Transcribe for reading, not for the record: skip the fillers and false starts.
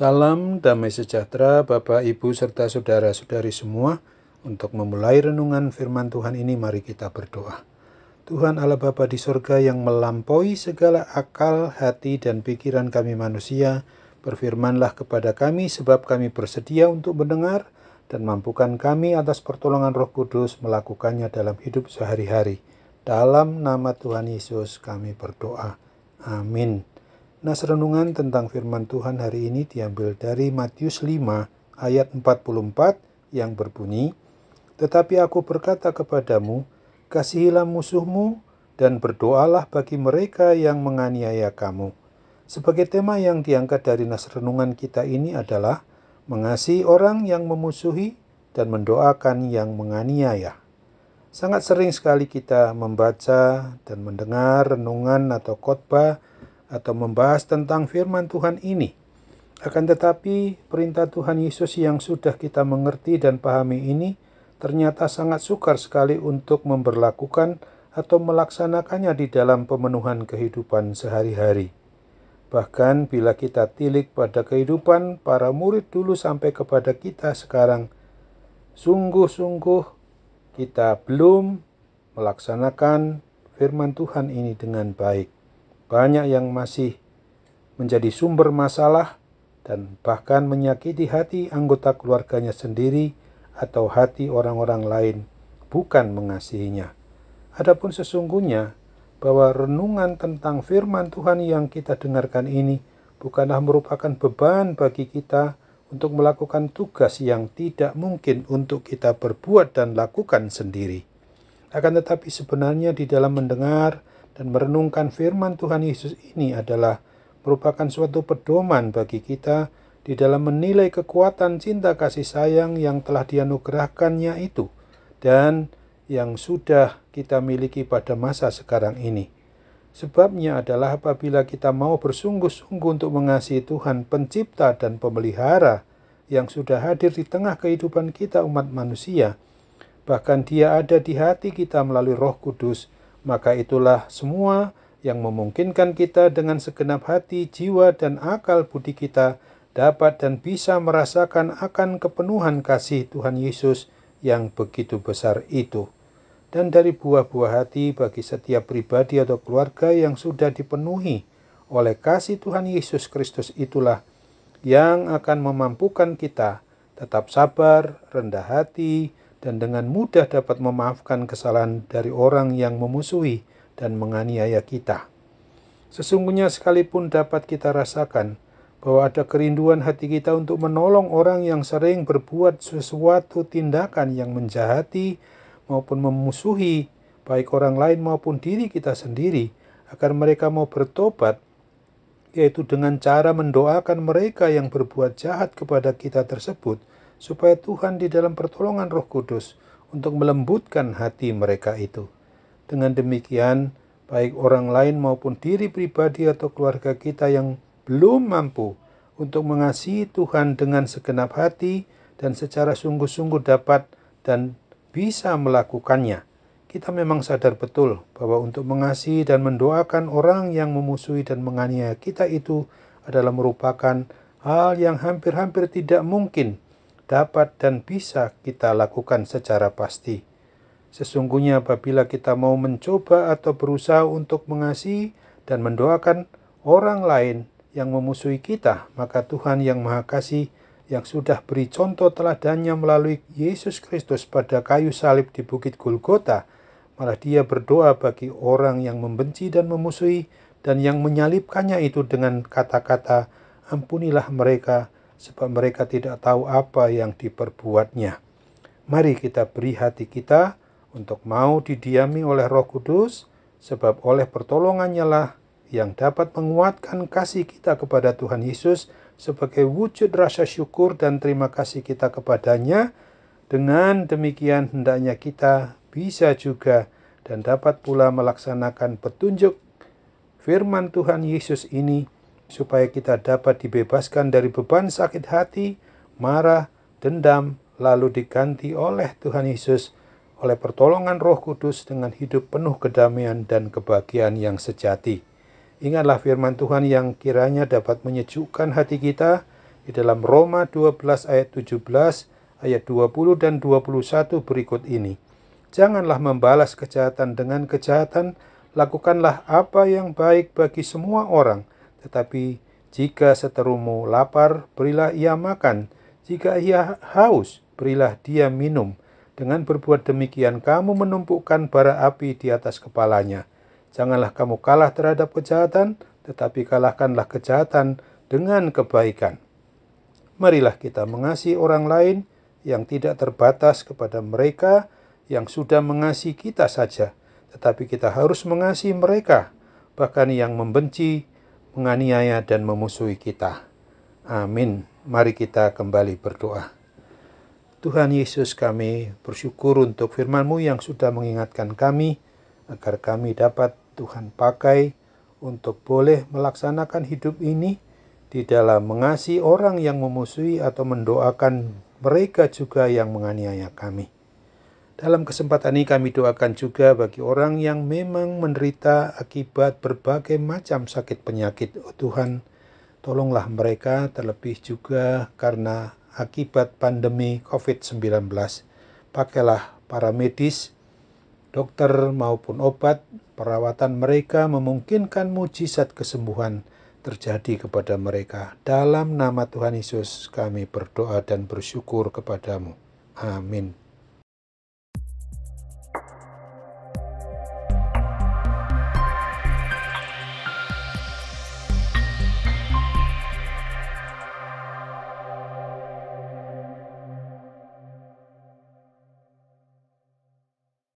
Salam damai sejahtera Bapak, Ibu, serta saudara-saudari semua. Untuk memulai renungan firman Tuhan ini, mari kita berdoa. Tuhan Allah Bapa di sorga yang melampaui segala akal, hati, dan pikiran kami manusia, berfirmanlah kepada kami sebab kami bersedia untuk mendengar, dan mampukan kami atas pertolongan Roh Kudus melakukannya dalam hidup sehari-hari. Dalam nama Tuhan Yesus kami berdoa. Amin. Nas renungan tentang firman Tuhan hari ini diambil dari Matius 5 ayat 44 yang berbunyi, "Tetapi aku berkata kepadamu, kasihilah musuhmu dan berdoalah bagi mereka yang menganiaya kamu." Sebagai tema yang diangkat dari nas renungan kita ini adalah mengasihi orang yang memusuhi dan mendoakan yang menganiaya. Sangat sering sekali kita membaca dan mendengar renungan atau khotbah atau membahas tentang firman Tuhan ini. Akan tetapi perintah Tuhan Yesus yang sudah kita mengerti dan pahami ini ternyata sangat sukar sekali untuk memberlakukan atau melaksanakannya di dalam pemenuhan kehidupan sehari-hari. Bahkan bila kita tilik pada kehidupan para murid dulu sampai kepada kita sekarang, sungguh-sungguh kita belum melaksanakan firman Tuhan ini dengan baik. Banyak yang masih menjadi sumber masalah dan bahkan menyakiti hati anggota keluarganya sendiri atau hati orang-orang lain, bukan mengasihinya. Adapun sesungguhnya bahwa renungan tentang firman Tuhan yang kita dengarkan ini bukanlah merupakan beban bagi kita untuk melakukan tugas yang tidak mungkin untuk kita berbuat dan lakukan sendiri. Akan tetapi sebenarnya di dalam mendengar dan merenungkan firman Tuhan Yesus ini adalah merupakan suatu pedoman bagi kita di dalam menilai kekuatan cinta kasih sayang yang telah dianugerahkannya itu dan yang sudah kita miliki pada masa sekarang ini. Sebabnya adalah apabila kita mau bersungguh-sungguh untuk mengasihi Tuhan pencipta dan pemelihara yang sudah hadir di tengah kehidupan kita umat manusia, bahkan Dia ada di hati kita melalui Roh Kudus, maka itulah semua yang memungkinkan kita dengan segenap hati, jiwa, dan akal budi kita dapat dan bisa merasakan akan kepenuhan kasih Tuhan Yesus yang begitu besar itu. Dan dari buah-buah hati bagi setiap pribadi atau keluarga yang sudah dipenuhi oleh kasih Tuhan Yesus Kristus itulah yang akan memampukan kita tetap sabar, rendah hati, dan dengan mudah dapat memaafkan kesalahan dari orang yang memusuhi dan menganiaya kita. Sesungguhnya sekalipun dapat kita rasakan bahwa ada kerinduan hati kita untuk menolong orang yang sering berbuat sesuatu tindakan yang menjahati maupun memusuhi baik orang lain maupun diri kita sendiri, agar mereka mau bertobat, yaitu dengan cara mendoakan mereka yang berbuat jahat kepada kita tersebut, supaya Tuhan di dalam pertolongan Roh Kudus untuk melembutkan hati mereka itu. Dengan demikian, baik orang lain maupun diri pribadi atau keluarga kita yang belum mampu untuk mengasihi Tuhan dengan segenap hati dan secara sungguh-sungguh dapat dan bisa melakukannya. Kita memang sadar betul bahwa untuk mengasihi dan mendoakan orang yang memusuhi dan menganiaya kita itu adalah merupakan hal yang hampir-hampir tidak mungkin dapat dan bisa kita lakukan secara pasti. Sesungguhnya apabila kita mau mencoba atau berusaha untuk mengasihi dan mendoakan orang lain yang memusuhi kita, maka Tuhan yang Maha Kasih yang sudah beri contoh teladannya melalui Yesus Kristus pada kayu salib di Bukit Golgota, malah Dia berdoa bagi orang yang membenci dan memusuhi dan yang menyalibkannya itu dengan kata-kata, "Ampunilah mereka, sebab mereka tidak tahu apa yang diperbuatnya." Mari kita beri hati kita untuk mau didiami oleh Roh Kudus, sebab oleh pertolongannya lah yang dapat menguatkan kasih kita kepada Tuhan Yesus sebagai wujud rasa syukur dan terima kasih kita kepadanya. Dengan demikian hendaknya kita bisa juga dan dapat pula melaksanakan petunjuk firman Tuhan Yesus ini, supaya kita dapat dibebaskan dari beban sakit hati, marah, dendam, lalu diganti oleh Tuhan Yesus oleh pertolongan Roh Kudus dengan hidup penuh kedamaian dan kebahagiaan yang sejati. Ingatlah firman Tuhan yang kiranya dapat menyejukkan hati kita, Di dalam Roma 12 ayat 17, ayat 20 dan 21 berikut ini. Janganlah membalas kejahatan dengan kejahatan, lakukanlah apa yang baik bagi semua orang. Tetapi jika seterumu lapar, berilah ia makan. Jika ia haus, berilah dia minum. Dengan berbuat demikian, kamu menumpukan bara api di atas kepalanya. Janganlah kamu kalah terhadap kejahatan, tetapi kalahkanlah kejahatan dengan kebaikan. Marilah kita mengasihi orang lain yang tidak terbatas kepada mereka yang sudah mengasihi kita saja, tetapi kita harus mengasihi mereka, bahkan yang membenci, menganiaya, dan memusuhi kita. Amin. Mari kita kembali berdoa. Tuhan Yesus, kami bersyukur untuk firman-Mu yang sudah mengingatkan kami, agar kami dapat Tuhan pakai untuk boleh melaksanakan hidup ini di dalam mengasihi orang yang memusuhi atau mendoakan mereka juga yang menganiaya kami. Dalam kesempatan ini kami doakan juga bagi orang yang memang menderita akibat berbagai macam sakit penyakit. Oh Tuhan, tolonglah mereka, terlebih juga karena akibat pandemi COVID-19. Pakailah para medis, dokter maupun obat, perawatan mereka memungkinkan mujizat kesembuhan terjadi kepada mereka. Dalam nama Tuhan Yesus kami berdoa dan bersyukur kepadamu. Amin.